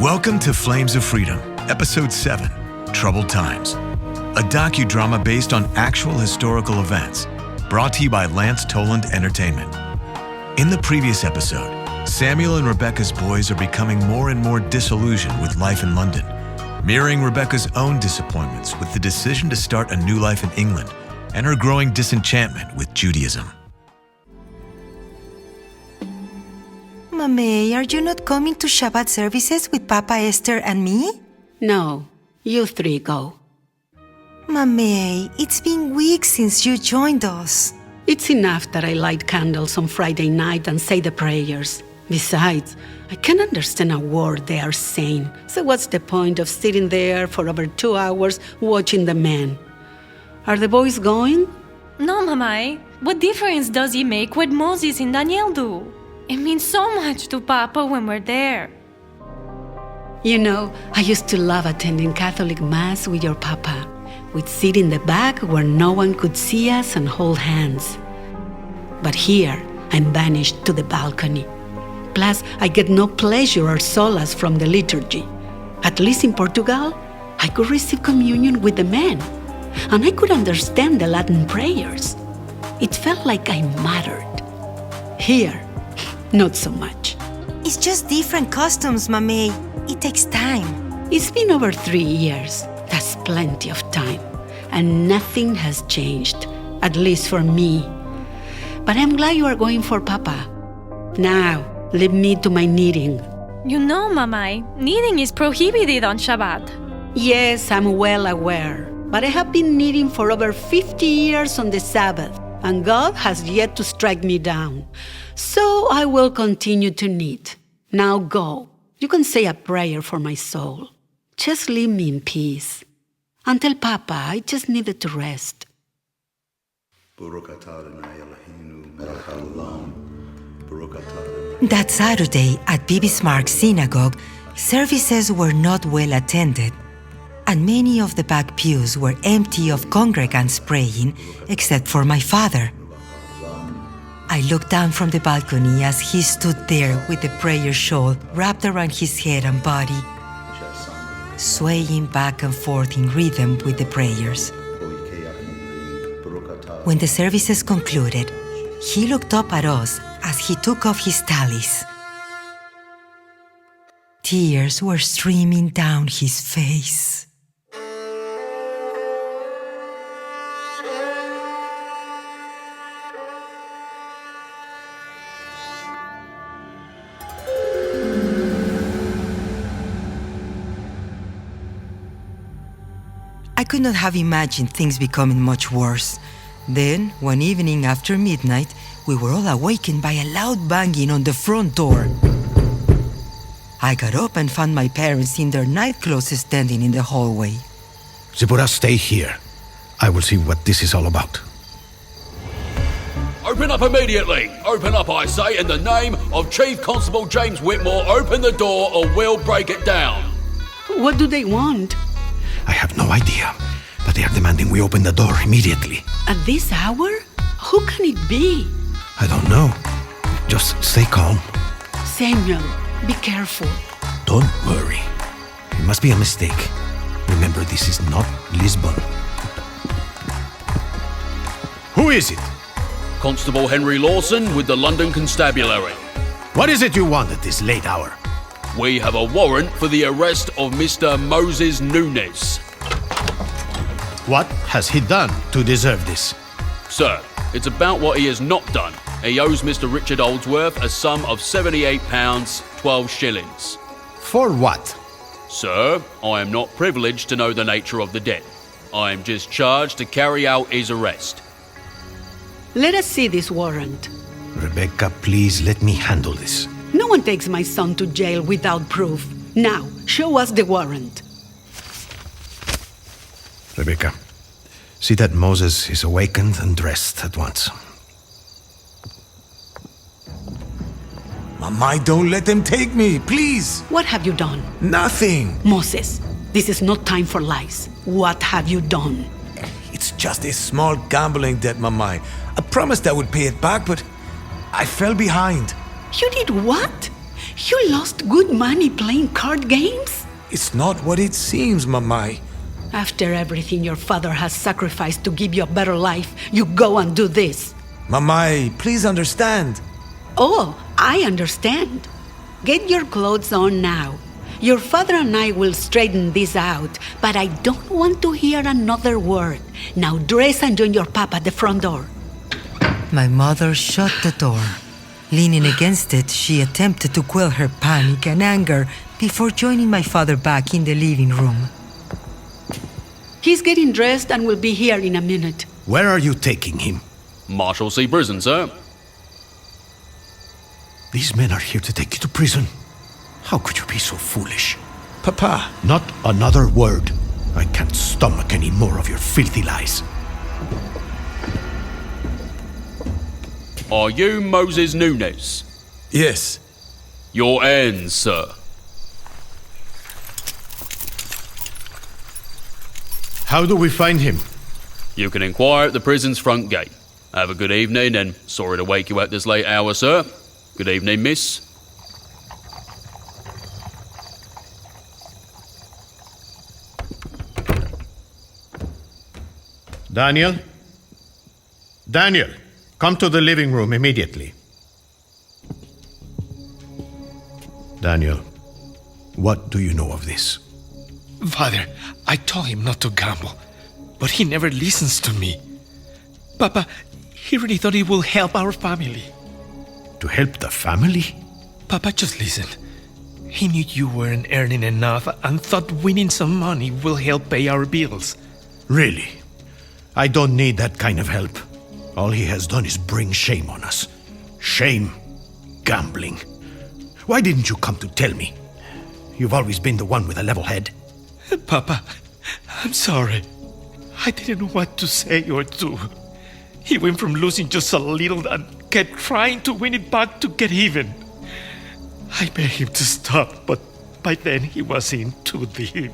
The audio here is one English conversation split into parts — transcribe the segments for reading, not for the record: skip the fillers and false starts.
Welcome to Flames of Freedom, Episode 7, Troubled Times, a docudrama based on actual historical events, brought to you by Lance Toland Entertainment. In the previous episode, Samuel and Rebecca's boys are becoming more and more disillusioned with life in London, mirroring Rebecca's own disappointments with the decision to start a new life in England and her growing disenchantment with Judaism. Mamey, are you not coming to Shabbat services with Papa, Esther, and me? No, you three go. Mamey, it's been weeks since you joined us. It's enough that I light candles on Friday night and say the prayers. Besides, I can't understand a word they are saying. So what's the point of sitting there for over 2 hours watching the men? Are the boys going? No, Mamai. What difference does it make what Moses and Daniel do? It means so much to Papa when we're there. You know, I used to love attending Catholic Mass with your Papa. We'd sit in the back where no one could see us and hold hands. But here, I'm banished to the balcony. Plus, I get no pleasure or solace from the liturgy. At least in Portugal, I could receive communion with the men, and I could understand the Latin prayers. It felt like I mattered. Here, not so much. It's just different customs, Mamey. It takes time. It's been over 3 years. That's plenty of time. And nothing has changed, at least for me. But I'm glad you are going for Papa. Now, leave me to my knitting. You know, Mamai, knitting is prohibited on Shabbat. Yes, I'm well aware. But I have been knitting for over 50 years on the Sabbath, and God has yet to strike me down. So I will continue to knit. Now go. You can say a prayer for my soul. Just leave me in peace. And tell Papa I just needed to rest. That Saturday at Bismarck Synagogue, services were not well attended, and many of the back pews were empty of congregants praying, except for my father. I looked down from the balcony as he stood there with the prayer shawl wrapped around his head and body, swaying back and forth in rhythm with the prayers. When the services concluded, he looked up at us as he took off his talis. Tears were streaming down his face. I could not have imagined things becoming much worse. Then, one evening after midnight, we were all awakened by a loud banging on the front door. I got up and found my parents in their nightclothes standing in the hallway. Zipporah, stay here. I will see what this is all about. Open up immediately! Open up, I say, in the name of Chief Constable James Whitmore. Open the door or we'll break it down. What do they want? I have no idea, but they are demanding we open the door immediately. At this hour? Who can it be? I don't know. Just stay calm. Samuel, be careful. Don't worry. It must be a mistake. Remember, this is not Lisbon. Who is it? Constable Henry Lawson with the London Constabulary. What is it you want at this late hour? We have a warrant for the arrest of Mr. Moses Nunes. What has he done to deserve this? Sir, it's about what he has not done. He owes Mr. Richard Oldsworth a sum of £78, 12 shillings. For what? Sir, I am not privileged to know the nature of the debt. I am just charged to carry out his arrest. Let us see this warrant. Rebecca, please let me handle this. No one takes my son to jail without proof. Now, show us the warrant. Rebecca, see that Moses is awakened and dressed at once. Mamai, don't let them take me, please. What have you done? Nothing. Moses, this is not time for lies. What have you done? It's just a small gambling debt, Mamai. I promised I would pay it back, but I fell behind. You did what? You lost good money playing card games? It's not what it seems, Mamai. After everything your father has sacrificed to give you a better life, you go and do this. Mamai, please understand. Oh, I understand. Get your clothes on now. Your father and I will straighten this out, but I don't want to hear another word. Now dress and join your papa at the front door. My mother shut the door. Leaning against it, she attempted to quell her panic and anger before joining my father back in the living room. He's getting dressed and will be here in a minute. Where are you taking him? Marshalsea Prison, sir. These men are here to take you to prison. How could you be so foolish? Papa, Not another word. I can't stomach any more of your filthy lies. Are you Moses Nunes? yes. Your ends, sir. How do we find him? You can inquire at the prison's front gate. Have a good evening, and sorry to wake you at this late hour, sir. Good evening, miss. Daniel? Daniel, come to the living room immediately. Daniel, what do you know of this? Father, I told him not to gamble, but he never listens to me. Papa, he really thought it will help our family. To help the family? Papa, just listen. He knew you weren't earning enough and thought winning some money will help pay our bills. Really? I don't need that kind of help. All he has done is bring shame on us. Shame. Gambling. Why didn't you come to tell me? You've always been the one with a level head. Papa, I'm sorry. I didn't know what to say or do. He went from losing just a little and kept trying to win it back to get even. I begged him to stop, but by then he was in too deep.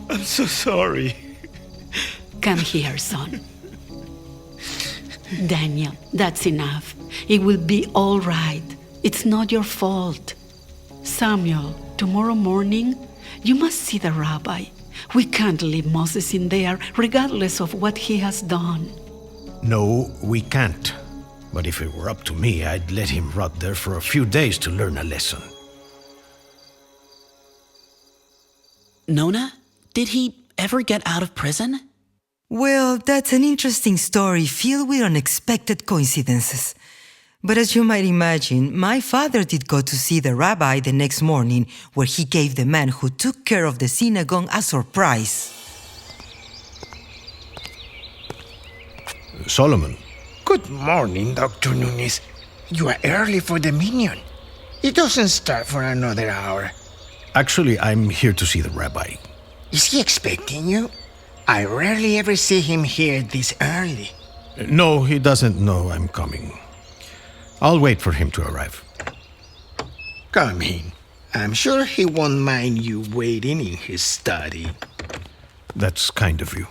I'm so sorry. Come here, son. Daniel, that's enough. It will be all right. It's not your fault. Samuel, tomorrow morning, you must see the rabbi. We can't leave Moses in there, regardless of what he has done. No, we can't. But if it were up to me, I'd let him rot there for a few days to learn a lesson. Nona, did he ever get out of prison? Well, that's an interesting story filled with unexpected coincidences. But as you might imagine, my father did go to see the rabbi the next morning, where he gave the man who took care of the synagogue a surprise. Solomon, Good morning, Dr. Nunes. You are early for the minion. It doesn't start for another hour. actually, I'm here to see the rabbi. Is he expecting you? I rarely ever see him here this early. No, he doesn't know I'm coming. I'll wait for him to arrive. Come in. I'm sure he won't mind you waiting in his study. That's kind of you.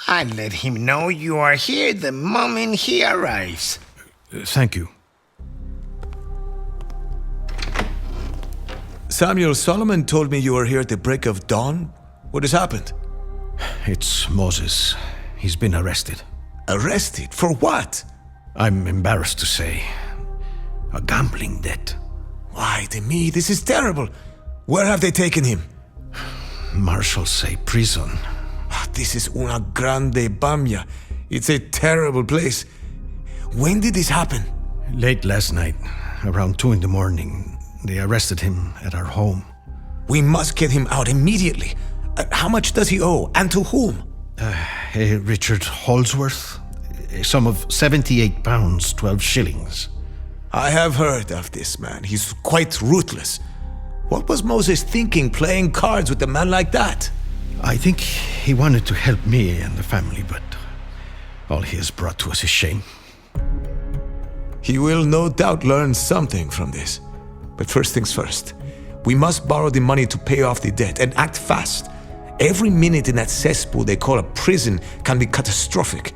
I'll let him know you are here the moment he arrives. Thank you. Samuel, Solomon told me you were here at the break of dawn. What has happened? It's Moses. He's been arrested. Arrested? For what? I'm embarrassed to say. A gambling debt. Why, to me, this is terrible. Where have they taken him? Marshals say prison. This is una grande bamia. It's a terrible place. When did this happen? Late last night, around 2 a.m, they arrested him at our home. We must get him out immediately. How much does he owe, and to whom? Richard Holdsworth, a sum of 78 pounds, 12 shillings. I have heard of this man. He's quite ruthless. What was Moses thinking playing cards with a man like that? I think he wanted to help me and the family, but all he has brought to us is shame. He will no doubt learn something from this. But first things first. We must borrow the money to pay off the debt and act fast. Every minute in that cesspool they call a prison can be catastrophic.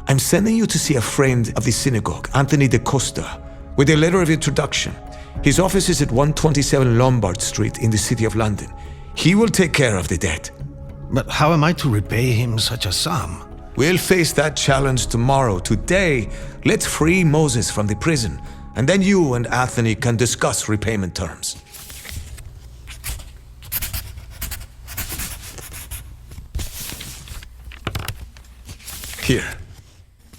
I'm sending you to see a friend of the synagogue, Anthony de Costa. with a letter of introduction. His office is at 127 Lombard Street in the City of London. He will take care of the debt. But how am I to repay him such a sum? We'll face that challenge tomorrow. Today, let's free Moses from the prison, and then you and Anthony can discuss repayment terms. Here.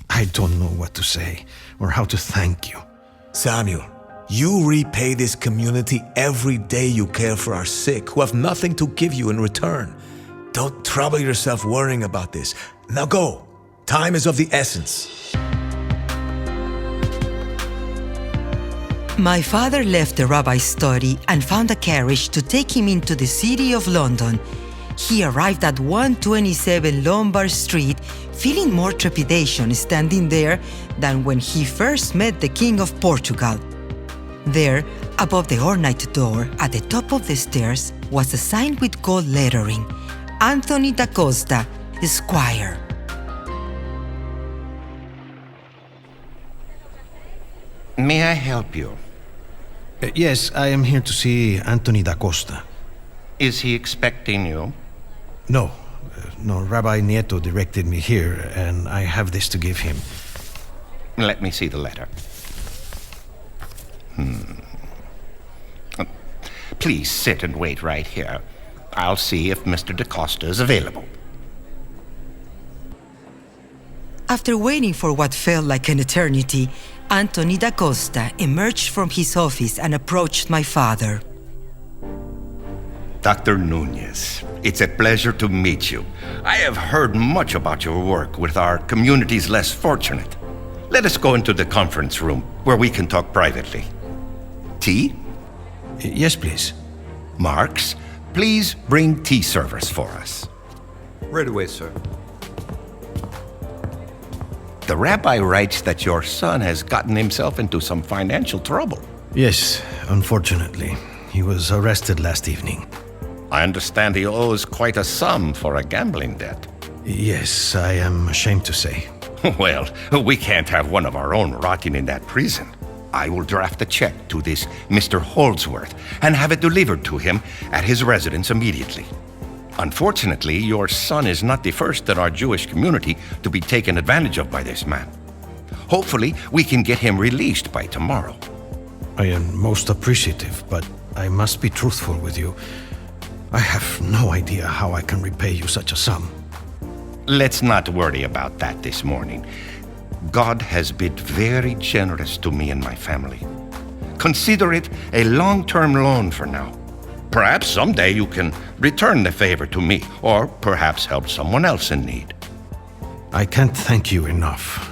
I don't know what to say or how to thank you. Samuel, you repay this community every day you care for our sick, who have nothing to give you in return. Don't trouble yourself worrying about this. Now go. Time is of the essence. My father left the rabbi's study and found a carriage to take him into the City of London. He arrived at 127 Lombard Street, feeling more trepidation standing there than when he first met the King of Portugal. There, above the ornate door, at the top of the stairs, was a sign with gold lettering, Anthony da Costa, Esquire. May I help you? Yes, I am here to see Anthony da Costa. Is he expecting you? No, Rabbi Nieto directed me here, and I have this to give him. Let me see the letter. Please sit and wait right here. I'll see if Mr. da Costa is available. After waiting for what felt like an eternity, Anthony da Costa emerged from his office and approached my father. Dr. Nunez, it's a pleasure to meet you. I have heard much about your work with our communities less fortunate. Let us go into the conference room where we can talk privately. Tea? Yes, please. Marks, please bring tea servers for us. Right away, sir. The rabbi writes that your son has gotten himself into some financial trouble. Yes, unfortunately. He was arrested last evening. I understand he owes quite a sum for a gambling debt. Yes, I am ashamed to say. Well, we can't have one of our own rotting in that prison. I will draft a check to this Mr. Holdsworth and have it delivered to him at his residence immediately. Unfortunately, your son is not the first in our Jewish community to be taken advantage of by this man. Hopefully, we can get him released by tomorrow. I am most appreciative, but I must be truthful with you. I have no idea how I can repay you such a sum. Let's not worry about that this morning. God has been very generous to me and my family. Consider it a long-term loan for now. Perhaps someday you can return the favor to me, or perhaps help someone else in need. I can't thank you enough.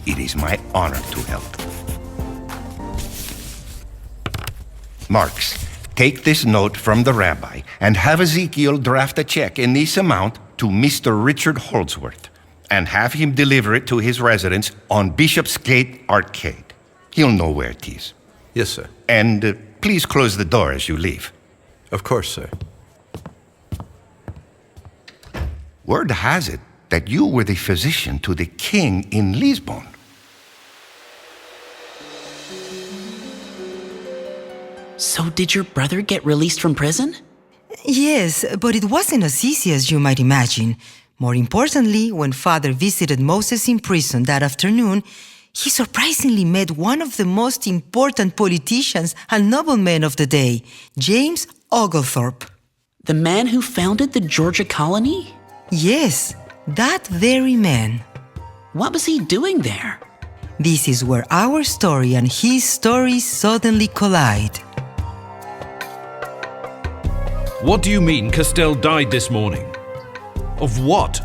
It is my honor to help. Marks, take this note from the rabbi and have Ezekiel draft a check in this amount to Mr. Richard Holdsworth, and have him deliver it to his residence on Bishopsgate Arcade. He'll know where it is. Yes, sir. And please close the door as you leave. Of course, sir. Word has it that you were the physician to the king in Lisbon. So did your brother get released from prison? Yes, but it wasn't as easy as you might imagine. More importantly, when Father visited Moses in prison that afternoon, he surprisingly met one of the most important politicians and noblemen of the day, James Oglethorpe. The man who founded the Georgia colony? Yes, that very man. What was he doing there? This is where our story and his story suddenly collide. What do you mean Castell died this morning? Of what?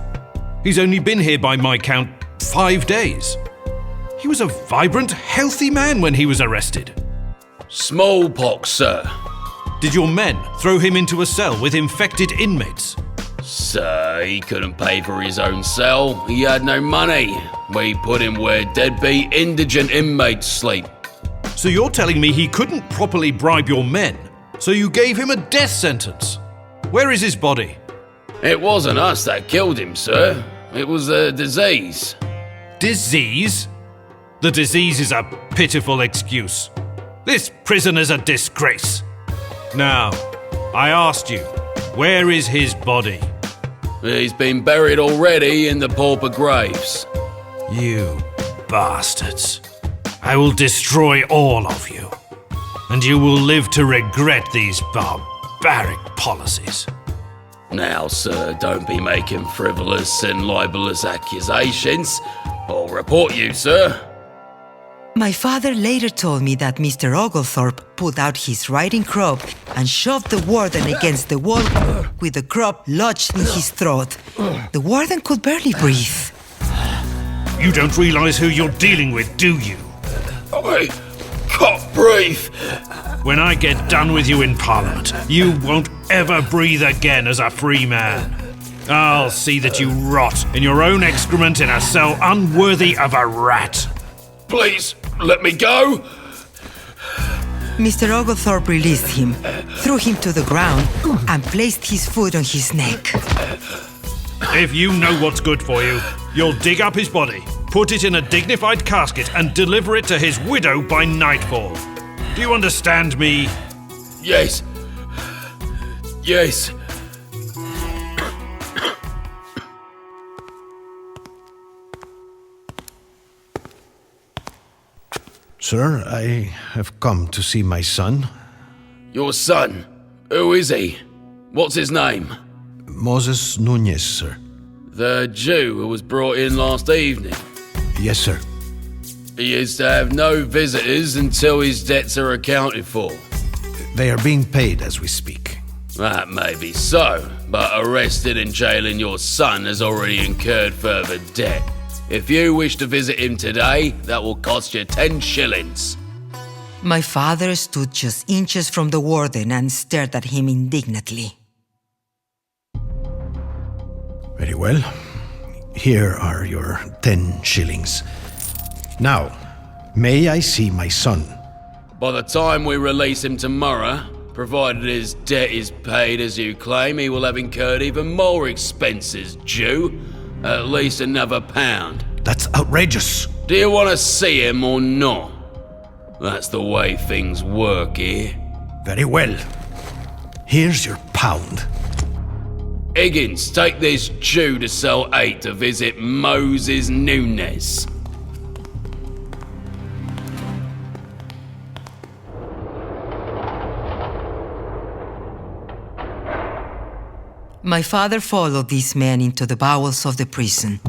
He's only been here by my count 5 days. He was a vibrant, healthy man when he was arrested. Smallpox, sir. Did your men throw him into a cell with infected inmates? Sir, he couldn't pay for his own cell. He had no money. We put him where deadbeat indigent inmates sleep. So you're telling me he couldn't properly bribe your men, so you gave him a death sentence? Where is his body? It wasn't us that killed him, sir. It was a disease. Disease? The disease is a pitiful excuse. This prison is a disgrace. Now, I asked you, where is his body? He's been buried already in the pauper graves. You bastards. I will destroy all of you. And you will live to regret these barbaric policies. Now, sir, don't be making frivolous and libelous accusations. I'll report you, sir. My father later told me that Mr. Oglethorpe pulled out his riding crop and shoved the warden against the wall with the crop lodged in his throat. The warden could barely breathe. You don't realize who you're dealing with, do you? I can't breathe. When I get done with you in Parliament, you won't ever breathe again as a free man. I'll see that you rot in your own excrement in a cell unworthy of a rat. Please, let me go. Mr. Oglethorpe released him, threw him to the ground, and placed his foot on his neck. If you know what's good for you, you'll dig up his body, put it in a dignified casket, and deliver it to his widow by nightfall. Do you understand me? Yes. Yes. Sir, I have come to see my son. Your son? Who is he? What's his name? Moses Nunez, sir. The Jew who was brought in last evening. Yes, sir. He is to have no visitors until his debts are accounted for. They are being paid as we speak. That may be so, but arresting and jailing your son has already incurred further debt. If you wish to visit him today, that will cost you 10 shillings. My father stood just inches from the warden and stared at him indignantly. Very well. Here are your 10 shillings. Now, may I see my son? By the time we release him tomorrow, provided his debt is paid as you claim, he will have incurred even more expenses, Jew. At least another £1. That's outrageous. Do you want to see him or not? That's the way things work here. Very well. Here's your £1. Higgins, take this Jew to cell 8 to visit Moses Nunez. My father followed these men into the bowels of the prison,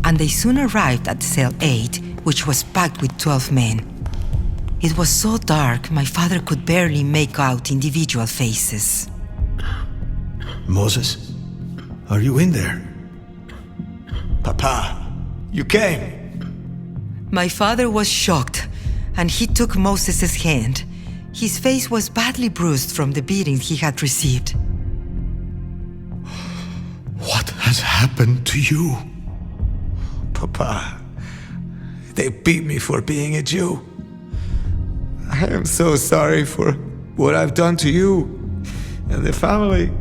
and they soon arrived at cell 8, which was packed with 12 men. It was so dark, my father could barely make out individual faces. Moses, are you in there? Papa, you came. My father was shocked, and he took Moses' hand. His face was badly bruised from the beating he had received. What has happened to you? Papa, they beat me for being a Jew. I am so sorry for what I've done to you and the family.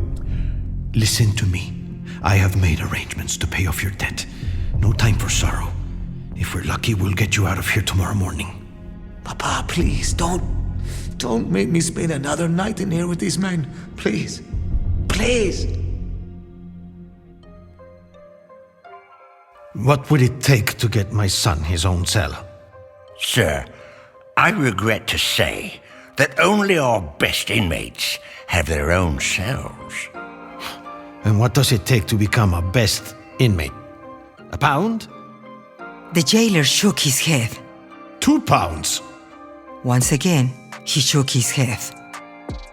Listen to me. I have made arrangements to pay off your debt. No time for sorrow. If we're lucky, we'll get you out of here tomorrow morning. Papa, please, don't make me spend another night in here with these men. Please. Please. What would it take to get my son his own cell? Sir, I regret to say that only our best inmates have their own cells. And what does it take to become a best inmate? £1? The jailer shook his head. £2? Once again, he shook his head.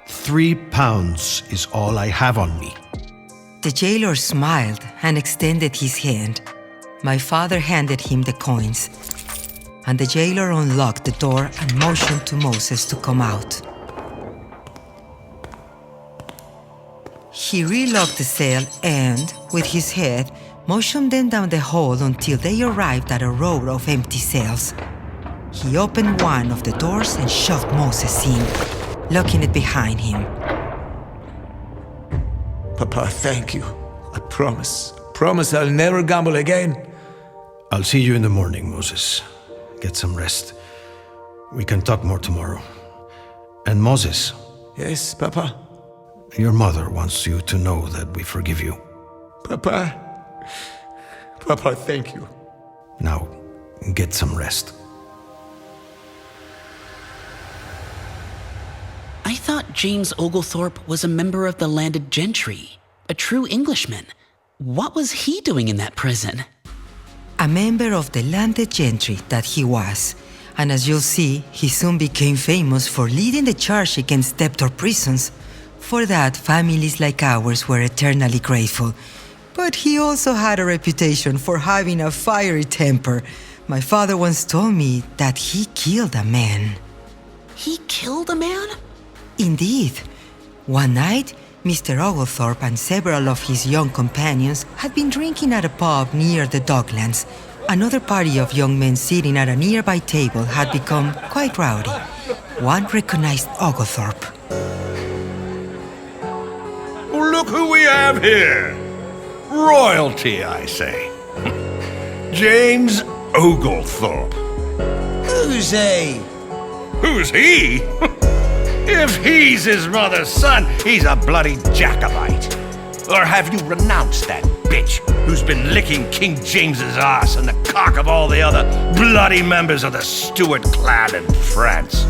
£3 is all I have on me. The jailer smiled and extended his hand. My father handed him the coins, and the jailer unlocked the door and motioned to Moses to come out. He relocked the cell and, with his head, motioned them down the hall until they arrived at a row of empty cells. He opened one of the doors and shoved Moses in, locking it behind him. Papa, thank you. I promise I'll never gamble again. I'll see you in the morning, Moses. get some rest. We can talk more tomorrow. And Moses. Yes, Papa? Your mother wants you to know that we forgive you. Papa, thank you. Now, get some rest. I thought James Oglethorpe was a member of the landed gentry, a true Englishman. What was he doing in that prison? A member of the landed gentry that he was. And as you'll see, he soon became famous for leading the charge against debtor prisons. For that, families like ours were eternally grateful. But he also had a reputation for having a fiery temper. My father once told me that he killed a man. He killed a man? Indeed. One night, Mr. Oglethorpe and several of his young companions had been drinking at a pub near the Docklands. Another party of young men sitting at a nearby table had become quite rowdy. One recognized Oglethorpe. Oh, look who we have here! Royalty, I say. James Oglethorpe. Who's he? Who's he? If he's his mother's son, he's a bloody Jacobite. Or have you renounced that bitch who's been licking King James's ass and the cock of all the other bloody members of the Stuart clan in France?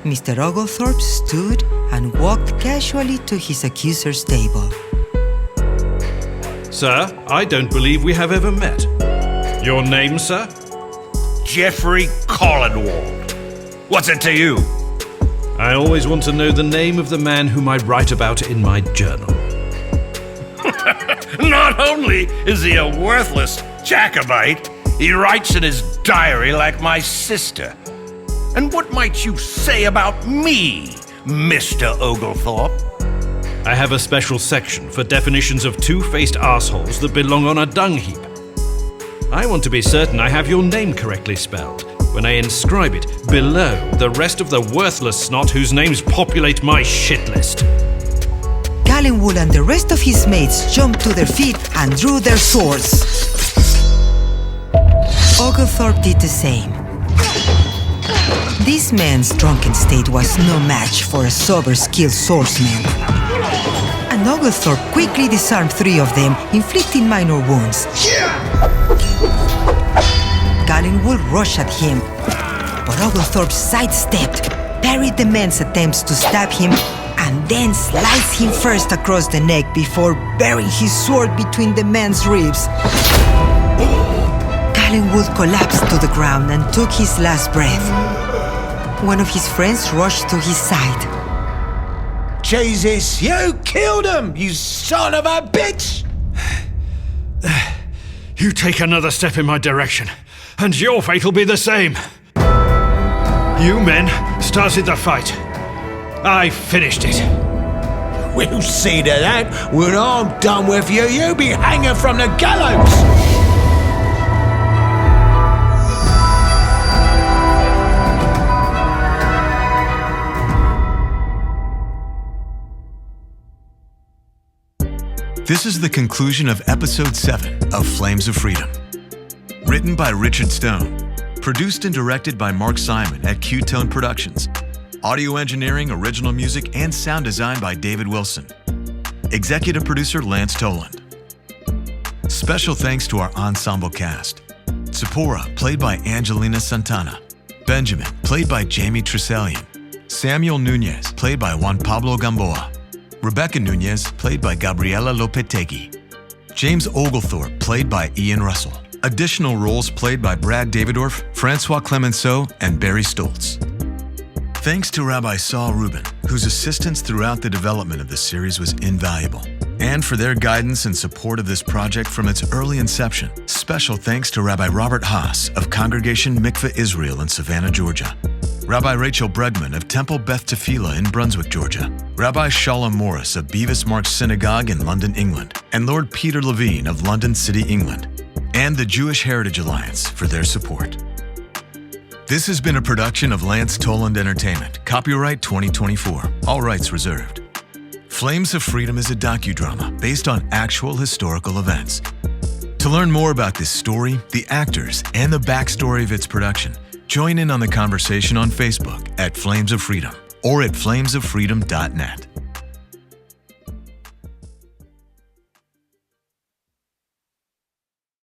Mr. Oglethorpe stood and walked casually to his accuser's table. Sir, I don't believe we have ever met. Your name, sir? Geoffrey Collinwald. What's it to you? I always want to know the name of the man whom I write about in my journal. Not only is he a worthless Jacobite, he writes in his diary like my sister. And what might you say about me, Mr. Oglethorpe? I have a special section for definitions of two-faced assholes that belong on a dung heap. I want to be certain I have your name correctly spelled when I inscribe it below the rest of the worthless snot whose names populate my shit list. Collinwood and the rest of his mates jumped to their feet and drew their swords. Oglethorpe did the same. This man's drunken state was no match for a sober, skilled swordsman. And Oglethorpe quickly disarmed 3 of them, inflicting minor wounds. Collinwood rushed at him, but Oglethorpe sidestepped, parried the man's attempts to stab him, and then sliced him first across the neck before burying his sword between the man's ribs. Collinwood collapsed to the ground and took his last breath. One of his friends rushed to his side. Jesus, you killed him, you son of a bitch! You take another step in my direction, and your fate will be the same. You men started the fight. I finished it. We'll see to that. When I'm done with you, you'll be hanging from the gallows! This is the conclusion of Episode 7 of Flames of Freedom. Written by Richard Stone. Produced and directed by Mark Simon at Q-Tone Productions. Audio engineering, original music, and sound design by David Wilson. Executive producer Lance Toland. Special thanks to our ensemble cast. Tzipora, played by Angelina Santana. Benjamin, played by Jamie Tressellian. Samuel Nunez, played by Juan Pablo Gamboa. Rebecca Nunez, played by Gabriela Lopetegui. James Oglethorpe, played by Ian Russell. Additional roles played by Brad Davidorf, Francois Clemenceau, and Barry Stoltz. Thanks to Rabbi Saul Rubin, whose assistance throughout the development of this series was invaluable, and for their guidance and support of this project from its early inception. Special thanks to Rabbi Robert Haas of Congregation Mikveh Israel in Savannah, Georgia. Rabbi Rachel Bregman of Temple Beth Tefillah in Brunswick, Georgia. Rabbi Shalom Morris of Beavis Marks Synagogue in London, England. And Lord Peter Levine of London City, England. And the Jewish Heritage Alliance for their support. This has been a production of Lance Toland Entertainment. Copyright 2024. All rights reserved. Flames of Freedom is a docudrama based on actual historical events. To learn more about this story, the actors, and the backstory of its production, join in on the conversation on Facebook at Flames of Freedom or at flamesoffreedom.net.